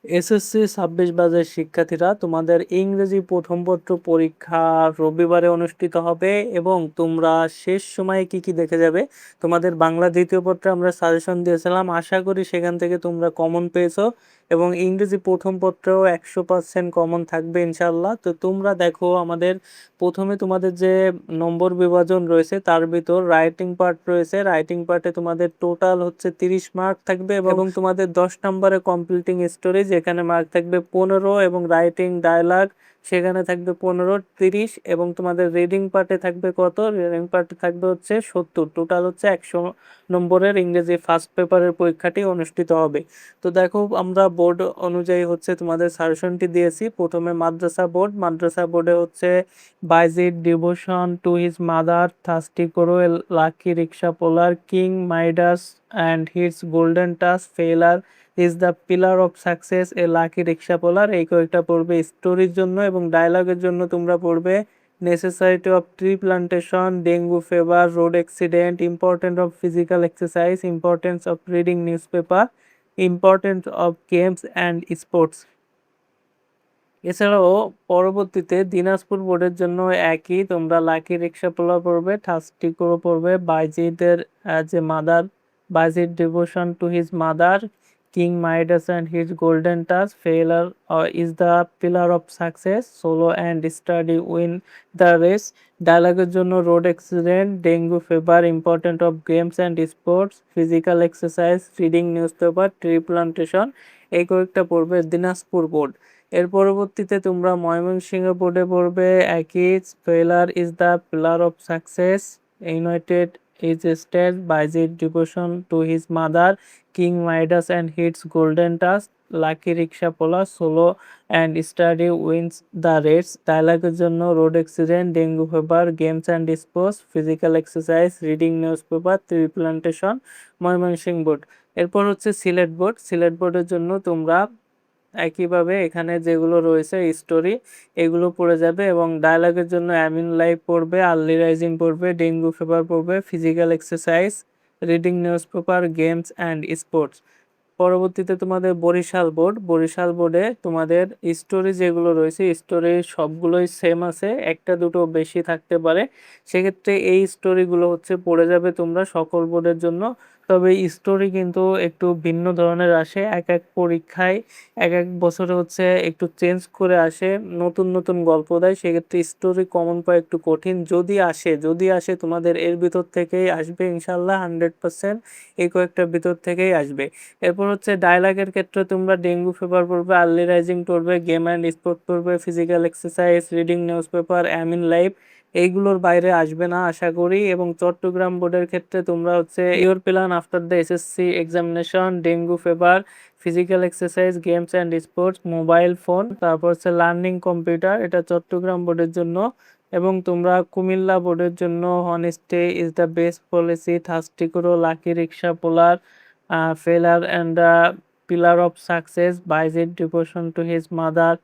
SSC ২৬ ব্যাচের শিক্ষার্থীরা তোমাদের ইংরেজি প্রথম পত্র পরীক্ষা রবিবারে অনুষ্ঠিত হবে এবং তোমরা শেষ সময়ে কি কি দেখে যাবে। তোমাদের বাংলা দ্বিতীয় পত্রে আমরা সাজেশন দিয়েছিলাম, আশা করি সেখান থেকে তোমরা কমন পেয়েছো এবং ইংরেজি প্রথম পত্রেও 100% কমন থাকবে ইনশাল্লাহ। তো তোমরা দেখো, আমাদের প্রথমে তোমাদের যে নম্বর বিভাজন রয়েছে তার ভিতর রাইটিং পার্ট রয়েছে। রাইটিং পার্টে তোমাদের টোটাল হচ্ছে 30 মার্ক থাকবে এবং তোমাদের 10 নম্বরে কমপ্লিটিং স্টোরি যেখানে মার্ক থাকবে 15 এবং রাইটিং ডায়লগ সেখানে থাকবে 15, 30 এবং তোমাদের রিডিং পার্টে থাকবে কত? রিডিং পার্টে থাকবে হচ্ছে 70। টোটাল হচ্ছে 100 নম্বরের ইংরেজি ফার্স্ট পেপারের পরীক্ষাটি অনুষ্ঠিত হবে। তো দেখো, আমরা বোর্ড অনুযায়ী হচ্ছে তোমাদের সাজেশনটি দিয়েছি। প্রথমে মাদ্রাসা বোর্ড, মাদ্রাসা বোর্ডে হচ্ছে Bayazid devotion to his mother, thirsty crow, lucky rickshaw puller, King Midas and his golden touch, failure is the pillar of success, a lucky rickshaw puller. এই কয়েকটা পড়বে স্টোরির জন্য এবং ডায়লগের জন্য তোমরা পড়বে necessity of tree plantation, dengue fever, road accident, important of physical exercise, importance of reading newspaper, importance of games and sports. এছাড়াও পরবর্তীতে দিনাজপুর বোর্ডের জন্য একই, তোমরা লাকি রিক্সা পোলা পড়বে, থার্স্টি করো পড়বে বাইজিদের যে mother, Bayazid devotion to his mother, King Midas and his golden touch, failure is the pillar of success, slow and steady win the race. ডায়লগের জন্য road accident, dengue fever, important of games and sports, physical exercise, reading newspaper, tree plantation. এই কয়েকটা পড়বে Dinajpur board. এর পরবর্তীতে তোমরা ময়মনসিংহ বোর্ডে পড়বে একই, failure is the pillar of success, united is state, Bayazid devotion to his mother, King Midas and his golden touch, lucky rickshaw puller, slow and steady wins the race. ডায়লগের জন্য road accident, dengue fever, games and sports, physical exercise, reading newspaper, tree plantation. Mymensingh board. এরপর হচ্ছে Sylhet board. Sylhet বোর্ডের জন্য তোমরা একইভাবে এখানে যেগুলো রয়েছে স্টোরি এগুলো পড়ে যাবে এবং ডায়লগের জন্য অ্যামিন লাইভ পড়বে, আর্লি রাইজিং পড়বে, ডেঙ্গু ফিভার পড়বে, physical exercise, reading newspaper, games and sports. পরবর্তীতে তোমাদের বরিশাল বোর্ড। বরিশাল বোর্ডে তোমাদের স্টোরি যেগুলো রয়েছে স্টোরি সবগুলোই সেম আছে, একটা দুটো বেশি থাকতে পারে, সেক্ষেত্রে এই স্টোরিগুলো হচ্ছে পড়ে যাবে তোমরা সকল বোর্ডের জন্য। তবে স্টোরি কিন্তু একটু ভিন্ন ধরনের আসে, এক এক পরীক্ষায় এক এক বছরে হচ্ছে একটু চেঞ্জ করে আসে, নতুন নতুন গল্প দেয়, সেক্ষেত্রে স্টোরি কমন পাওয়া একটু কঠিন। যদি আসে তোমাদের এর ভিতর থেকেই আসবে ইনশাল্লাহ 100%, এই কয়েকটার ভিতর থেকেই আসবে। এরপর হচ্ছে ডায়লগের ক্ষেত্রে তোমরা ডেঙ্গু ফিভার পড়বে, আর্লি রাইজিং পড়বে, গেম অ্যান্ড স্পোর্ট পড়বে, physical exercise, reading news paper, amine live. এইগুলোর বাইরে আসবে না আশা করি। এবং চট্টগ্রাম বোর্ডের ক্ষেত্রে তোমরা হচ্ছে your plan after the SSC examination, dengue fever, physical exercise, games and sports, mobile phone, তারপর হচ্ছে লার্নিং কম্পিউটার, এটা চট্টগ্রাম বোর্ডের জন্য। এবং তোমরা কুমিল্লা বোর্ডের জন্য honesty is the best policy, thirsty crow, lucky rickshaw puller, failure and the pillar of success, Bayazid devotion to his mother.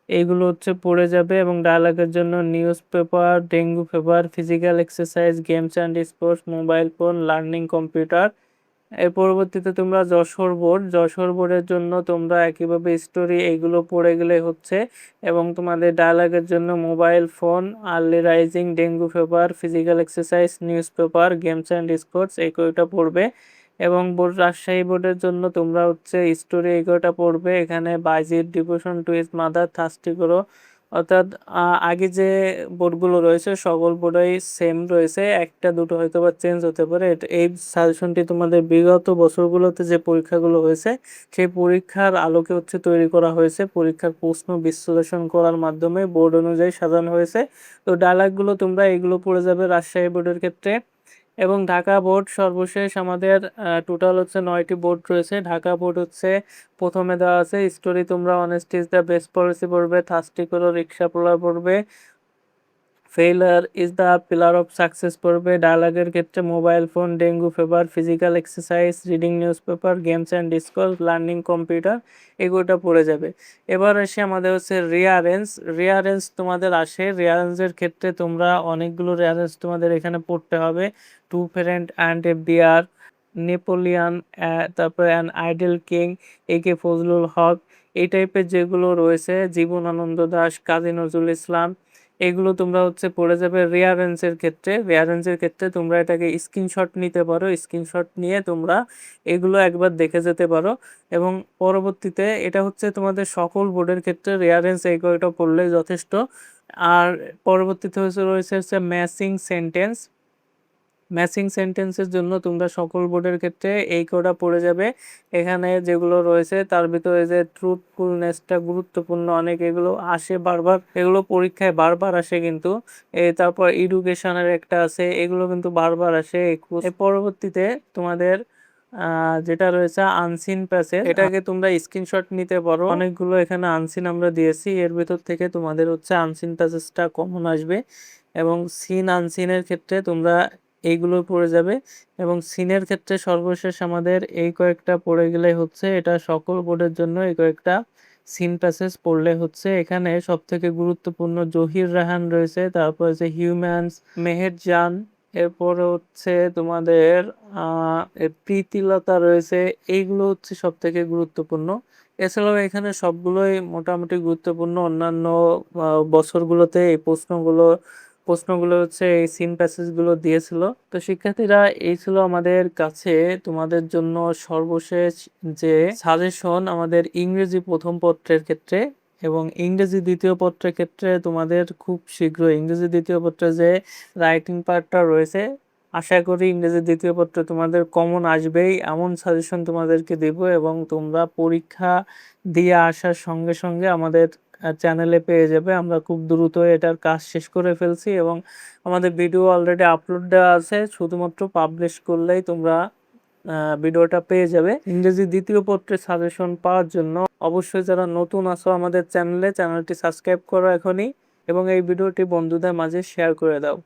এইগুলো হচ্ছে পড়ে যাবে এবং ডায়ালগের জন্য newspaper, dengue fever, physical exercise, games and sports, mobile phone, learning computer. এর পরবর্তীতে তোমরা যশোর বোর্ড। যশোর বোর্ডের জন্য তোমরা একইভাবে স্টোরি এইগুলো পড়ে গেলে হচ্ছে এবং তোমাদের ডায়ালগের জন্য mobile phone, early rising, dengue fever, physical exercise, news paper, games and sports, এই কয়টা পড়বে। এবং বোর্ড রাজশাহী বোর্ডের জন্য তোমরা হচ্ছে স্টোরি এই কয়টা পড়বে, এখানে Bayazid devotion to his mother, thirsty করো। অর্থাৎ আগে যে বোর্ডগুলো রয়েছে সকল বোর্ডই সেম রয়েছে, একটা দুটো হয়তো বা চেঞ্জ হতে পারে। এই সাজেশনটি তোমাদের বিগত বছরগুলোতে যে পরীক্ষাগুলো হয়েছে সেই পরীক্ষার আলোকে হচ্ছে তৈরি করা হয়েছে, পরীক্ষার প্রশ্ন বিশ্লেষণ করার মাধ্যমে বোর্ড অনুযায়ী সাজানো হয়েছে। তো ডায়লগগুলো তোমরা এগুলো পড়ে যাবে রাজশাহী বোর্ডের ক্ষেত্রে। এবং ঢাকা বোর্ড সর্বশেষ আমাদের টোটাল হচ্ছে 9টি বোর্ড রয়েছে। ঢাকা বোর্ড হচ্ছে প্রথমে দেওয়া আছে স্টোরি, তোমরা honesty is the best policy পড়বে, থার্স্টি করো, রিক্সা পোলা পড়বে, failure is the pillar of success পড়বে। ডায়ালগের ক্ষেত্রে mobile phone, dengue fever, physical exercise, reading newspaper, games and discus, learning computer, এগুলোটা পড়ে যাবে। এবার আসে আমাদের হচ্ছে রিয়ারেঞ্জ। রিয়ারেঞ্জ তোমাদের আসে, রিয়ারেঞ্জের ক্ষেত্রে তোমরা অনেকগুলো রিয়ারেঞ্জ তোমাদের এখানে পড়তে হবে। Two friend and a bear, Napoleon, তারপরে an idle king, A K Fazlul Huq, এই টাইপের যেগুলো রয়েছে, জীবনানন্দ দাশ, কাজী নজরুল ইসলাম, এগুলো তোমরা হচ্ছে পড়ে যাবে রিয়ারেন্সের ক্ষেত্রে। রিয়ারেন্সের ক্ষেত্রে তোমরা এটাকে স্ক্রিনশট নিতে পারো, স্ক্রিনশট নিয়ে তোমরা এগুলো একবার দেখে যেতে পারো এবং পরবর্তীতে এটা হচ্ছে তোমাদের সকল বোর্ডের ক্ষেত্রে রিয়ারেন্স এই কয়টা পড়লেই যথেষ্ট। আর পরবর্তীতে রয়েছে ম্যাচিং সেন্টেন্স। ম্যাচিং সেন্টেন্সের জন্য তোমরা সকল বোর্ডের ক্ষেত্রে এই কটা পড়ে যাবে। এখানে যেগুলো রয়েছে তার ভিতরে যে ট্রুথফুলনেসটা গুরুত্বপূর্ণ অনেক, এগুলো আসে বারবার, এগুলো পরীক্ষায় বারবার আসে কিন্তু। তারপর এডুকেশনের একটা আছে, এগুলো কিন্তু বারবার আসে। এর পরবর্তীতে তোমাদের যেটা রয়েছে আনসিন প্যাসেজ, এটাকে তোমরা স্ক্রিনশট নিতে পারো। অনেকগুলো এখানে আনসিন আমরা দিয়েছি, এর ভিতর থেকে তোমাদের হচ্ছে আনসিন প্যাসেজটা কমন আসবে এবং সিন আনসিনের ক্ষেত্রে তোমরা এইগুলো পড়ে যাবে। এবং সিনের ক্ষেত্রে সর্বশেষ আমাদের এই কয়েকটা পড়ে গেলে হচ্ছে, এটা সকল বোর্ডের জন্য এই কয়েকটা সিন প্যাসেজ পড়লে হচ্ছে। এখানে সব থেকে গুরুত্বপূর্ণ জহির রাহান রয়েছে, তারপর হচ্ছে হিউম্যানস, মেহের জান, এরপরে হচ্ছে তোমাদের প্রীতিলতা রয়েছে। এইগুলো হচ্ছে সব থেকে গুরুত্বপূর্ণ। এছাড়াও এখানে সবগুলোই মোটামুটি গুরুত্বপূর্ণ। অন্যান্য বছরগুলোতে এই প্রশ্নগুলো হচ্ছে এই সিন প্যাসেজগুলো দিয়েছিল। তো শিক্ষার্থীরা, এই ছিল আমাদের কাছে তোমাদের জন্য সর্বশেষ যে সাজেশন আমাদের ইংরেজি প্রথম পত্রের ক্ষেত্রে। এবং ইংরেজি দ্বিতীয় পত্রের ক্ষেত্রে তোমাদের খুব শীঘ্র ইংরেজি দ্বিতীয় পত্রে যে রাইটিং পার্টটা রয়েছে, আশা করি ইংরেজি দ্বিতীয় পত্রে তোমাদের কমন আসবেই, এমন সাজেশন তোমাদেরকে দেব। এবং তোমরা পরীক্ষা দিয়ে আসার সঙ্গে সঙ্গে আমাদের চ্যানেলে পেয়ে যাবে। আমরা খুব দ্রুত এটার কাজ শেষ করে ফেলছি এবং আমাদের ভিডিও অলরেডি আপলোড দেওয়া আছে, শুধুমাত্র পাবলিশ করলেই তোমরা ভিডিওটা পেয়ে যাবে। ইংরেজি দ্বিতীয় পত্রের সাজেশন পাওয়ার জন্য অবশ্যই যারা নতুন আছো আমাদের চ্যানেলটি সাবস্ক্রাইব করো এখনই এবং এই ভিডিওটি বন্ধুদের মাঝে শেয়ার করে দাও।